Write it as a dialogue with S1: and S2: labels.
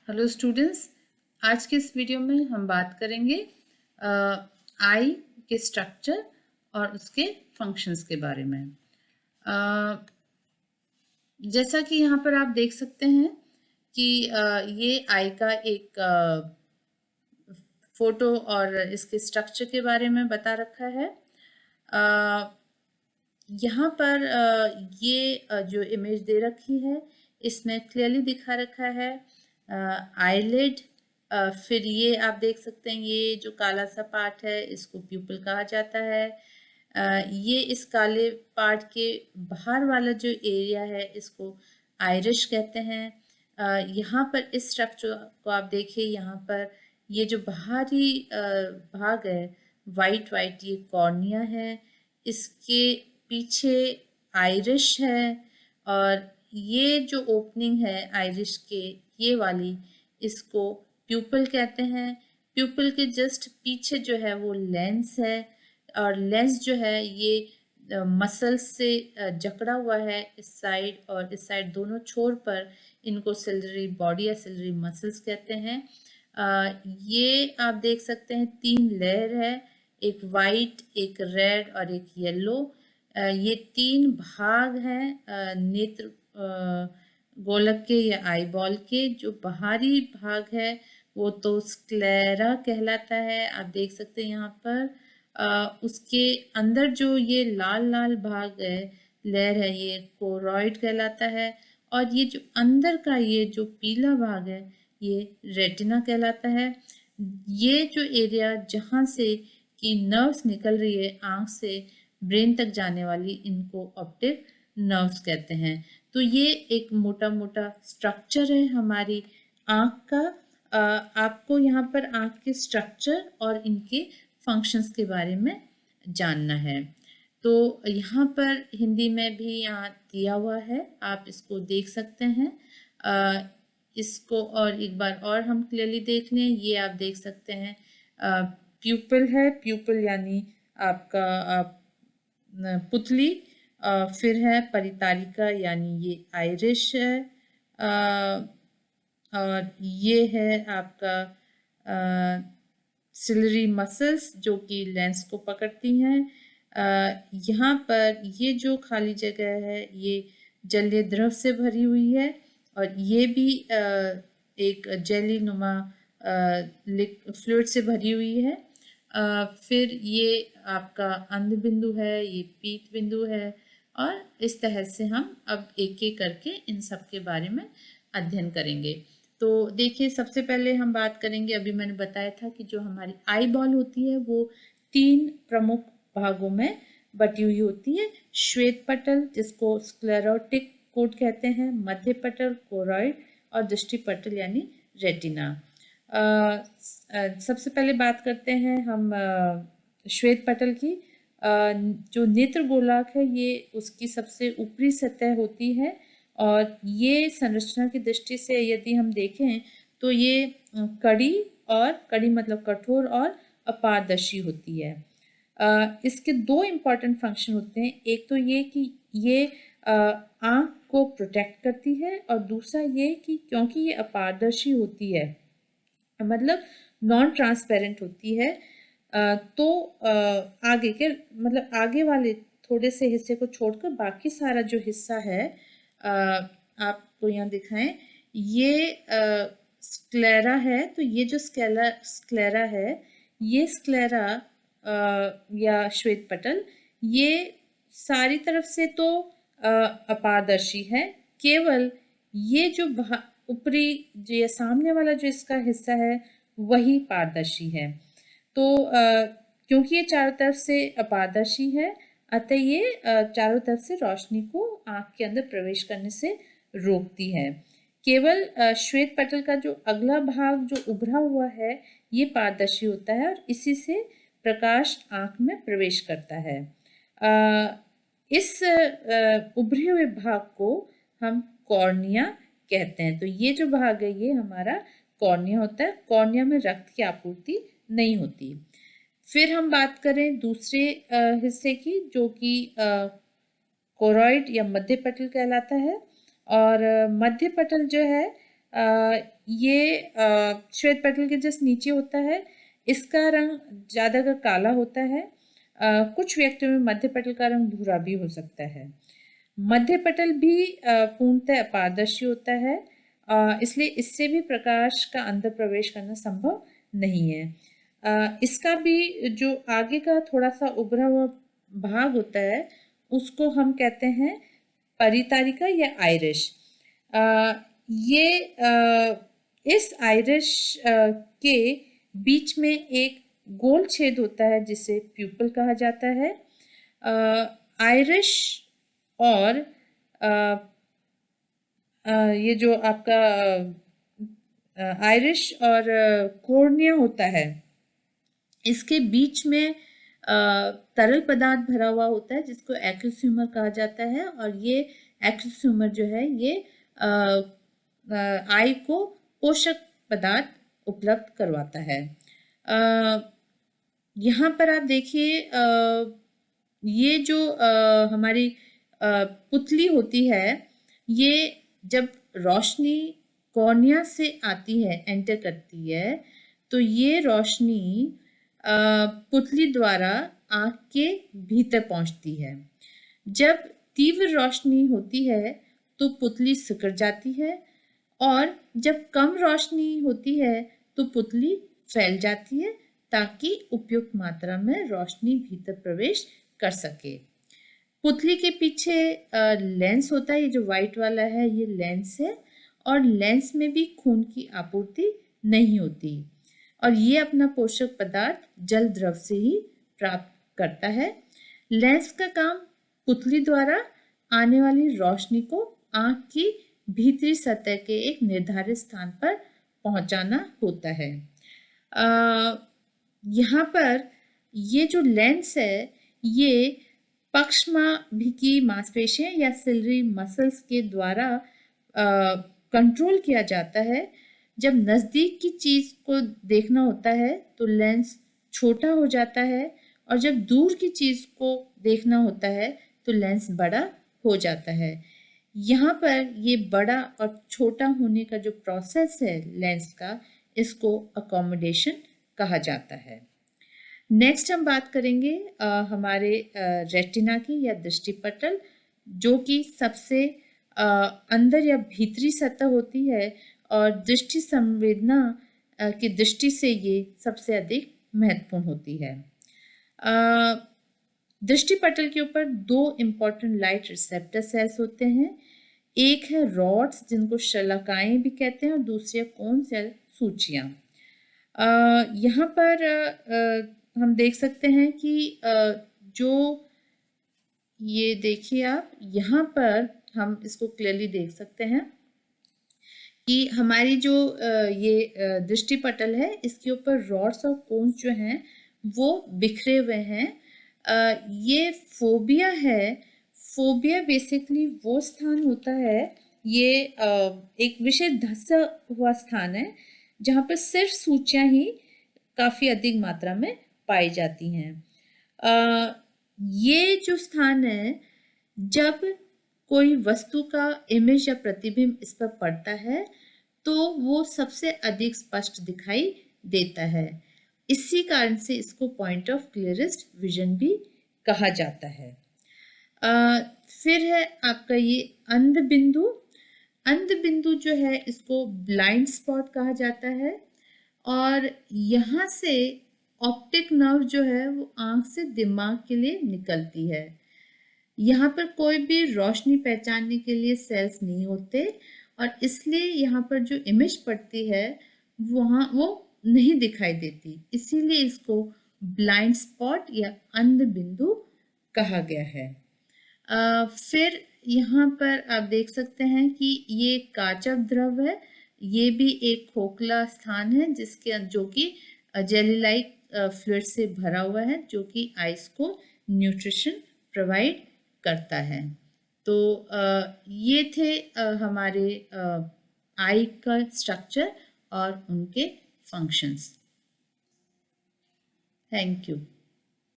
S1: Hello students, आज के इस वीडियो में हम बात करेंगे आई के स्ट्रक्चर और उसके फंक्शंस के बारे में। जैसा कि यहाँ पर आप देख सकते हैं कि ये आई का एक फोटो और इसके स्ट्रक्चर के बारे में बता रखा है। यहाँ पर ये जो इमेज दे रखी है इसमें क्लियरली दिखा रखा है आईलिड। फिर ये आप देख सकते हैं ये जो काला सा पार्ट है इसको प्यूपल कहा जाता है। ये इस काले पार्ट के बाहर वाला जो एरिया है इसको आइरिश कहते हैं। यहाँ पर इस स्ट्रक्चर को आप देखिए, यहाँ पर ये जो बाहरी भाग है वाइट वाइट, ये कॉर्निया है, इसके पीछे आइरिश है और ये जो ओपनिंग है आइरिश के ये वाली, इसको प्यूपल कहते हैं। प्यूपल के जस्ट पीछे जो है वो लेंस है और लेंस जो है ये मसल्स से जकड़ा हुआ है इस साइड और इस साइड, दोनों छोर पर इनको सिलरी बॉडी या सिलरी मसल्स कहते हैं। ये आप देख सकते हैं 3 लेयर है, एक वाइट, एक रेड और एक येलो। ये 3 भाग हैं नेत्र गोलक के या आई बॉल के। जो बाहरी भाग है वो तो स्क्लेरा कहलाता है, आप देख सकते हैं यहाँ पर। उसके अंदर जो ये लाल लाल भाग है, लेयर है, ये कोरॉइड कहलाता है और ये जो अंदर का ये जो पीला भाग है ये रेटिना कहलाता है। ये जो एरिया जहाँ से कि नर्व्स निकल रही है आँख से ब्रेन तक जाने वाली, इनको ऑप्टिक नर्व्स कहते हैं। तो ये एक मोटा मोटा स्ट्रक्चर है हमारी आँख का। आपको यहाँ पर आँख के स्ट्रक्चर और इनके फंक्शंस के बारे में जानना है। तो यहाँ पर हिंदी में भी यहाँ दिया हुआ है, आप इसको देख सकते हैं। इसको और एक बार और हम क्लियरली देख लें। ये आप देख सकते हैं प्यूपल है, प्यूपल यानी आपका पुतली। फिर है परितारिका यानी ये आइरिश है और ये है आपका सिलरी मसल्स जो कि लेंस को पकड़ती हैं। यहाँ पर ये जो खाली जगह है ये जलीय द्रव से भरी हुई है और ये भी एक जेली नुमा फ्लूइड से भरी हुई है। फिर ये आपका अंध बिंदु है, ये पीत बिंदु है और इस तरह से हम अब एक एक करके इन सब के बारे में अध्ययन करेंगे। तो देखिए, सबसे पहले हम बात करेंगे, अभी मैंने बताया था कि जो हमारी आई बॉल होती है वो 3 प्रमुख भागों में बटी हुई होती है। श्वेत पटल जिसको स्क्लेरोटिक कोट कहते हैं, मध्य पटल कोरॉइड और दृष्टि पटल यानी रेटिना। सबसे पहले बात करते हैं हम श्वेत पटल की। जो नेत्र गोलक है ये उसकी सबसे ऊपरी सतह होती है और ये संरचना की दृष्टि से यदि हम देखें तो ये कड़ी मतलब कठोर और अपारदर्शी होती है। इसके 2 इम्पॉर्टेंट फंक्शन होते हैं। एक तो ये कि ये आँख को प्रोटेक्ट करती है और दूसरा ये कि क्योंकि ये अपारदर्शी होती है, मतलब नॉन ट्रांसपेरेंट होती है, तो आगे के मतलब आगे वाले थोड़े से हिस्से को छोड़कर बाकी सारा जो हिस्सा है आपको यहाँ दिखाएं, ये स्क्लेरा है। तो ये जो स्क्लेरा है, ये स्क्लेरा या श्वेत पटल, ये सारी तरफ से तो अपारदर्शी है, केवल ये जो ऊपरी जो ये सामने वाला जो इसका हिस्सा है वही पारदर्शी है। तो क्योंकि ये चारों तरफ से अपारदर्शी है, अतः ये चारों तरफ से रोशनी को आँख के अंदर प्रवेश करने से रोकती है। केवल श्वेत पटल का जो अगला भाग जो उभरा हुआ है ये पारदर्शी होता है और इसी से प्रकाश आँख में प्रवेश करता है। इस उभरे हुए भाग को हम कॉर्निया कहते हैं। तो ये जो भाग है ये हमारा कॉर्निया होता है। कॉर्निया में रक्त की आपूर्ति नहीं होती। फिर हम बात करें दूसरे हिस्से की जो कि कोरॉइड या मध्य पटल कहलाता है। और मध्य पटल जो है ये श्वेत पटल के जस्ट नीचे होता है। इसका रंग ज़्यादातर काला होता है। कुछ व्यक्तियों में मध्य पटल का रंग भूरा भी हो सकता है। मध्य पटल भी पूर्णतः अपारदर्शी होता है, इसलिए इससे भी प्रकाश का अंदर प्रवेश करना संभव नहीं है। इसका भी जो आगे का थोड़ा सा उभरा हुआ भाग होता है उसको हम कहते हैं परितारिका या आइरिश। इस आइरिश के बीच में एक गोल छेद होता है जिसे प्यूपल कहा जाता है। आइरिश और ये जो आपका आइरिश और कॉर्निया होता है, इसके बीच में तरल पदार्थ भरा हुआ होता है जिसको एक्वस ह्यूमर कहा जाता है। और ये एक्वस ह्यूमर जो है ये आई को पोषक पदार्थ उपलब्ध करवाता है। यहाँ पर आप देखिए, ये जो हमारी पुतली होती है, ये जब रोशनी कॉर्निया से आती है, एंटर करती है, तो ये रोशनी पुतली द्वारा आँख के भीतर पहुँचती है। जब तीव्र रोशनी होती है तो पुतली सिकुड़ जाती है, और जब कम रोशनी होती है तो पुतली फैल जाती है ताकि उपयुक्त मात्रा में रोशनी भीतर प्रवेश कर सके। पुतली के पीछे लेंस होता है, ये जो व्हाइट वाला है ये लेंस है, और लेंस में भी खून की आपूर्ति नहीं होती, और ये अपना पोषक पदार्थ जल द्रव से ही प्राप्त करता है। लेंस का काम पुतली द्वारा आने वाली रोशनी को आँख की भीतरी सतह के एक निर्धारित स्थान पर पहुंचाना होता है। यहाँ पर ये जो लेंस है ये पक्षमाभिकी मांसपेशियां या सिलरी मसल्स के द्वारा कंट्रोल किया जाता है। जब नज़दीक की चीज़ को देखना होता है तो लेंस छोटा हो जाता है, और जब दूर की चीज़ को देखना होता है तो लेंस बड़ा हो जाता है। यहाँ पर ये बड़ा और छोटा होने का जो प्रोसेस है लेंस का, इसको अकोमोडेशन कहा जाता है। नेक्स्ट हम बात करेंगे हमारे रेटिना की या दृष्टिपटल, जो कि सबसे अंदर या भीतरी सतह होती है, और दृष्टि संवेदना की दृष्टि से ये सबसे अधिक महत्वपूर्ण होती है। दृष्टिपटल के ऊपर दो इम्पॉर्टेंट लाइट रिसेप्टर सेल्स होते हैं। एक है रॉड्स, जिनको शलाकाएं भी कहते हैं, और दूसरी कोन सेल सूचियाँ। यहाँ पर हम देख सकते हैं कि जो ये देखिए आप, यहाँ पर हम इसको क्लियरली देख सकते हैं कि हमारी जो ये दृष्टिपटल है, इसके ऊपर रॉड्स और कोन्स जो हैं वो बिखरे हुए हैं। ये फोबिया है। फोबिया बेसिकली वो स्थान होता है, ये एक विशेष धंसा हुआ स्थान है जहाँ पर सिर्फ सूचियाँ ही काफ़ी अधिक मात्रा में पाई जाती हैं। ये जो स्थान है, जब कोई वस्तु का इमेज या प्रतिबिंब इस पर पड़ता है तो वो सबसे अधिक स्पष्ट दिखाई देता है। इसी कारण से इसको पॉइंट ऑफ क्लियरेस्ट विजन भी कहा जाता है। फिर है आपका ये अंध बिंदु। अंध बिंदु जो है इसको ब्लाइंड स्पॉट कहा जाता है, और यहाँ से ऑप्टिक नर्व जो है वो आँख से दिमाग के लिए निकलती है। यहाँ पर कोई भी रोशनी पहचानने के लिए सेल्स नहीं होते, और इसलिए यहाँ पर जो इमेज पड़ती है वहाँ वो नहीं दिखाई देती, इसीलिए इसको ब्लाइंड स्पॉट या अंध बिंदु कहा गया है। फिर यहाँ पर आप देख सकते हैं कि ये काचक द्रव है, ये भी एक खोखला स्थान है जिसके जो कि जेली लाइक फ्लूइड से भरा हुआ है, जो कि आइस को न्यूट्रिशन प्रोवाइड करता है। तो ये थे हमारे आई का स्ट्रक्चर और उनके फंक्शंस। Thank you.